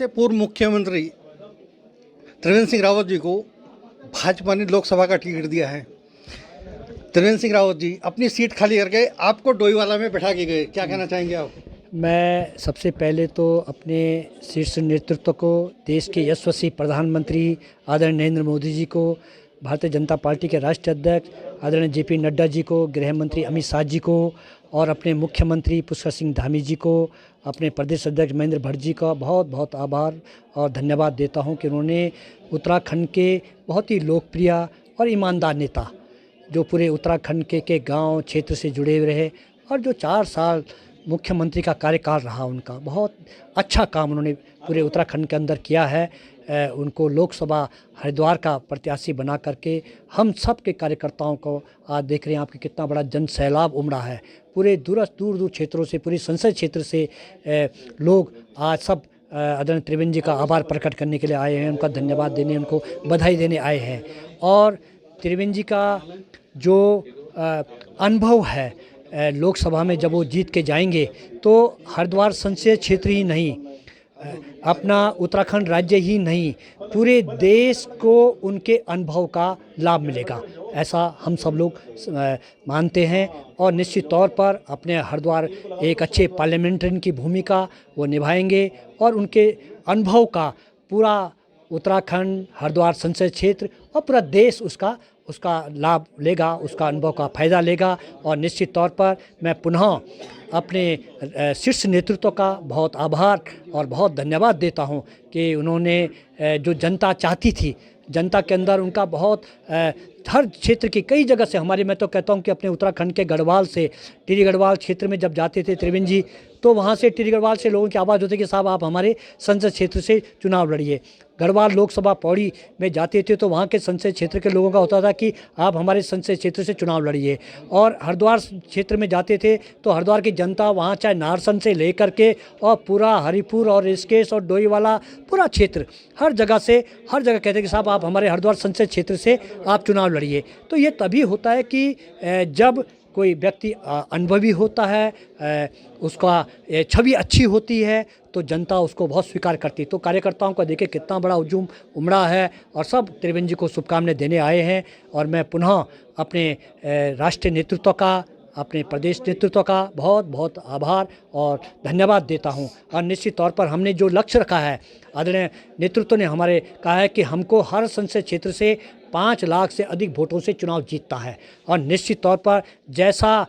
से पूर्व मुख्यमंत्री त्रिवेंद्र सिंह रावत जी को भाजपा ने लोकसभा का टिकट दिया है। त्रिवेंद्र सिंह रावत जी अपनी सीट खाली करके आपको डोईवाला में बैठा के गए, क्या कहना चाहेंगे आप? मैं सबसे पहले तो अपने शीर्ष नेतृत्व को, देश के यशस्वी प्रधानमंत्री आदरणीय नरेंद्र मोदी जी को, भारतीय जनता पार्टी के राष्ट्रीय अध्यक्ष आदरणीय जेपी नड्डा जी को, गृह मंत्री अमित शाह जी को और अपने मुख्यमंत्री पुष्कर सिंह धामी जी को, अपने प्रदेश अध्यक्ष महेंद्र भट्ट जी का बहुत बहुत आभार और धन्यवाद देता हूं कि उन्होंने उत्तराखंड के बहुत ही लोकप्रिय और ईमानदार नेता, जो पूरे उत्तराखंड के गांव क्षेत्र से जुड़े हुए रहे और जो 4 साल मुख्यमंत्री का कार्यकाल रहा, उनका बहुत अच्छा काम उन्होंने पूरे उत्तराखंड के अंदर किया है। उनको लोकसभा हरिद्वार का प्रत्याशी बना करके हम सब के कार्यकर्ताओं को आज देख रहे हैं आपके कितना बड़ा जन सैलाब उमड़ा है। पूरे दूर दूर क्षेत्रों से, पूरे संसदीय क्षेत्र से लोग आज सब आदरणीय त्रिवेंद्र जी का आभार प्रकट करने के लिए आए हैं, उनका धन्यवाद देने, उनको बधाई देने आए हैं। और त्रिवेंद्र जी का जो अनुभव है लोकसभा में, जब वो जीत के जाएंगे तो हरिद्वार संसदीय क्षेत्र ही नहीं, अपना उत्तराखंड राज्य ही नहीं, पूरे देश को उनके अनुभव का लाभ मिलेगा, ऐसा हम सब लोग मानते हैं। और निश्चित तौर पर अपने हरिद्वार एक अच्छे पार्लियामेंट्रियन की भूमिका वो निभाएंगे और उनके अनुभव का पूरा उत्तराखंड, हरिद्वार संसदीय क्षेत्र और पूरा देश उसका लाभ लेगा, उसका अनुभव का फ़ायदा लेगा। और निश्चित तौर पर मैं पुनः अपने शीर्ष नेतृत्व का बहुत आभार और बहुत धन्यवाद देता हूं कि उन्होंने जो जनता चाहती थी, जनता के अंदर उनका बहुत हर क्षेत्र की कई जगह से, हमारे, मैं तो कहता हूं कि अपने उत्तराखंड के गढ़वाल से, टिहरी गढ़वाल क्षेत्र में जब जाते थे त्रिवेंद्र जी, तो वहाँ से टिहरी गढ़वाल से लोगों की आवाज़ होती कि साहब आप हमारे संसद क्षेत्र से चुनाव लड़िए। गढ़वाल लोकसभा पौड़ी में जाते थे तो वहाँ के संसदीय क्षेत्र के लोगों का होता था कि आप हमारे संसदीय क्षेत्र से चुनाव लड़िए। और हरिद्वार क्षेत्र में जाते थे तो हरिद्वार की जनता वहाँ चाहे नारसन से लेकर के और पूरा हरिपुर और ऋषिकेश और डोईवाला पूरा क्षेत्र, हर जगह कहते कि साहब आप हमारे हरिद्वार संसदीय क्षेत्र से आप चुनाव लड़िए। तो ये तभी होता है कि जब कोई व्यक्ति अनुभवी होता है, उसका छवि अच्छी होती है तो जनता उसको बहुत स्वीकार करती है। तो कार्यकर्ताओं को देखिए कितना बड़ा हुजूम उमड़ा है और सब त्रिवेंद्र जी को शुभकामनाएं देने आए हैं। और मैं पुनः अपने राष्ट्रीय नेतृत्व का, अपने प्रदेश नेतृत्व का बहुत बहुत आभार और धन्यवाद देता हूं। और निश्चित तौर पर हमने जो लक्ष्य रखा है, आदरणीय नेतृत्व ने हमारे कहा है कि हमको हर संसदीय क्षेत्र से 5 लाख से अधिक वोटों से चुनाव जीतता है। और निश्चित तौर पर जैसा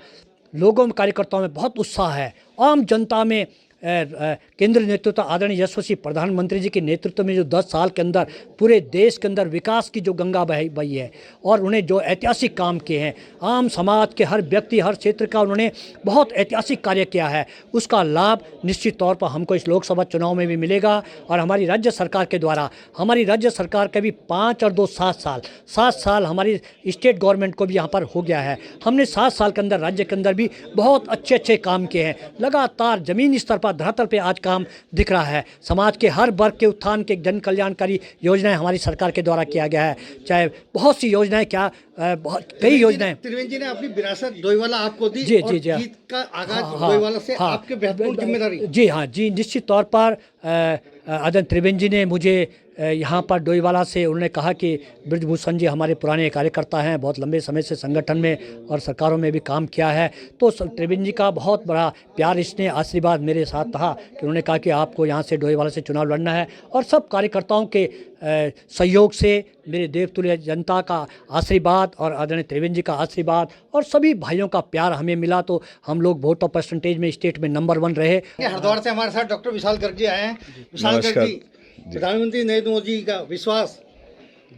लोगों में, कार्यकर्ताओं में बहुत उत्साह है, आम जनता में केंद्रीय नेतृत्व आदरणीय यशस्वी प्रधानमंत्री जी के नेतृत्व में जो 10 साल के अंदर पूरे देश के अंदर विकास की जो गंगा बही है और उन्हें जो ऐतिहासिक काम किए हैं, आम समाज के हर व्यक्ति, हर क्षेत्र का उन्होंने बहुत ऐतिहासिक कार्य किया है, उसका लाभ निश्चित तौर पर हमको इस लोकसभा चुनाव में भी मिलेगा। और हमारी राज्य सरकार के द्वारा, हमारी राज्य सरकार के भी 5 और 2 7 साल हमारी स्टेट गवर्नमेंट को भी यहाँ पर हो गया है। हमने 7 साल के अंदर राज्य के अंदर भी बहुत अच्छे काम किए हैं। लगातार ज़मीनी स्तर पर, धरातल पे आज काम दिख रहा है। समाज के हर वर्ग के उत्थान के जन कल्याणकारी योजनाएं हमारी सरकार के द्वारा किया गया है। चाहे बहुत सी योजनाएं, कई योजनाएं त्रिवेंद्र जी ने अपनी विरासत डोईवाला आपको दी। जी और जी जी जीत का आगाज डोईवाला से आपके महत्वपूर्ण जिम्मेदारी। जी हाँ जी, निश्चित तौर पर आदरणीय त्रिवेंद्र जी ने मुझे यहाँ पर डोईवाला से, उन्होंने कहा कि ब्रजभूषण जी हमारे पुराने कार्यकर्ता हैं, बहुत लंबे समय से संगठन में और सरकारों में भी काम किया है, तो त्रिवेंद्र जी का बहुत बड़ा प्यार, स्नेह, आशीर्वाद मेरे साथ था कि उन्होंने कहा कि आपको यहाँ से डोईवाला से चुनाव लड़ना है। और सब कार्यकर्ताओं के सहयोग से, मेरे देवतुल्य जनता का आशीर्वाद और आदरणीय त्रिवेंद्र जी का आशीर्वाद और सभी भाइयों का प्यार हमें मिला, तो हम लोग वोट ऑफ परसेंटेज में स्टेट में नंबर 1 रहे। हरिद्वार से हमारे साथ डॉक्टर विशाल गर्ग जी आए हैं। विशाल गर्ग जी, प्रधानमंत्री नरेंद्र मोदी का विश्वास,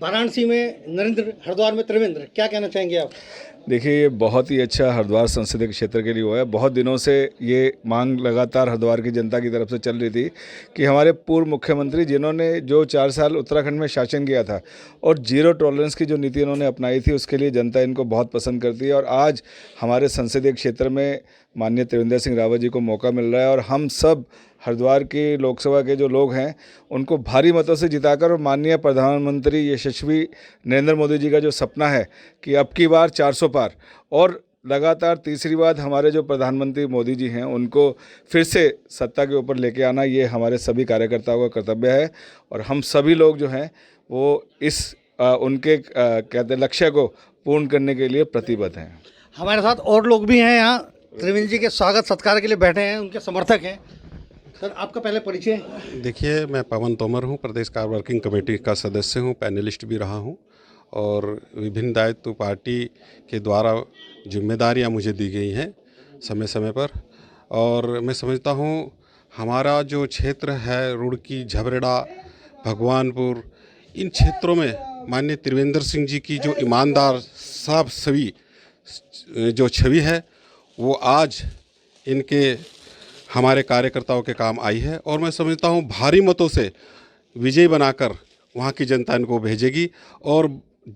वाराणसी में नरेंद्र, हरिद्वार में त्रिवेंद्र, क्या कहना चाहेंगे आप? देखिए, ये बहुत ही अच्छा हरिद्वार संसदीय क्षेत्र के लिए हुआ है। बहुत दिनों से ये मांग लगातार हरिद्वार की जनता की तरफ से चल रही थी कि हमारे पूर्व मुख्यमंत्री, जिन्होंने जो 4 साल उत्तराखंड में शासन किया था और जीरो टॉलरेंस की जो नीति उन्होंने अपनाई थी, उसके लिए जनता इनको बहुत पसंद करती है। और आज हमारे संसदीय क्षेत्र में माननीय त्रिवेंद्र सिंह रावत जी को मौका मिल रहा है और हम सब हरिद्वार की लोकसभा के जो लोग हैं उनको भारी मतों से जिताकर, और माननीय प्रधानमंत्री यशस्वी नरेंद्र मोदी जी का जो सपना है कि अब की बार 400 पार, और लगातार तीसरी बार हमारे जो प्रधानमंत्री मोदी जी हैं उनको फिर से सत्ता के ऊपर लेके आना, ये हमारे सभी कार्यकर्ताओं का कर्तव्य है। और हम सभी लोग जो हैं वो इस उनके कहते लक्ष्य को पूर्ण करने के लिए प्रतिबद्ध हैं। हमारे साथ और लोग भी हैं यहाँ, त्रिवेंद्र जी के स्वागत सत्कार के लिए बैठे हैं, उनके समर्थक हैं। सर, आपका पहले परिचय। देखिए, मैं पवन तोमर हूँ, प्रदेश कार्य वर्किंग कमेटी का सदस्य हूँ, पैनलिस्ट भी रहा हूँ और विभिन्न दायित्व पार्टी के द्वारा जिम्मेदारियाँ मुझे दी गई हैं समय समय पर। और मैं समझता हूँ हमारा जो क्षेत्र है रुड़की, झबरेड़ा, भगवानपुर, इन क्षेत्रों में माननीय त्रिवेंद्र सिंह जी की जो ईमानदार साफ छवि जो छवि है वो आज इनके हमारे कार्यकर्ताओं के काम आई है। और मैं समझता हूँ भारी मतों से विजयी बनाकर वहाँ की जनता इनको भेजेगी और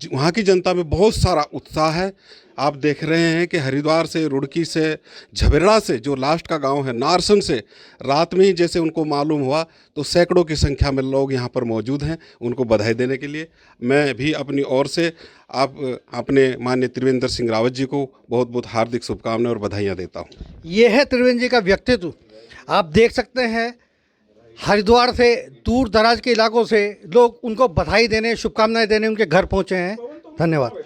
वहाँ की जनता में बहुत सारा उत्साह है। आप देख रहे हैं कि हरिद्वार से, रुड़की से, झबरेड़ा से, जो लास्ट का गांव है नारसन से, रात में ही जैसे उनको मालूम हुआ तो सैकड़ों की संख्या में लोग यहाँ पर मौजूद हैं उनको बधाई देने के लिए। मैं भी अपनी ओर से आप अपने माननीय त्रिवेंद्र सिंह रावत जी को बहुत बहुत हार्दिक शुभकामनाएं और बधाइयाँ देता हूँ। ये है त्रिवेंद्र जी का व्यक्तित्व। आप देख सकते हैं हरिद्वार से, दूर दराज के इलाकों से लोग उनको बधाई देने, शुभकामनाएं देने उनके घर पहुंचे हैं। धन्यवाद।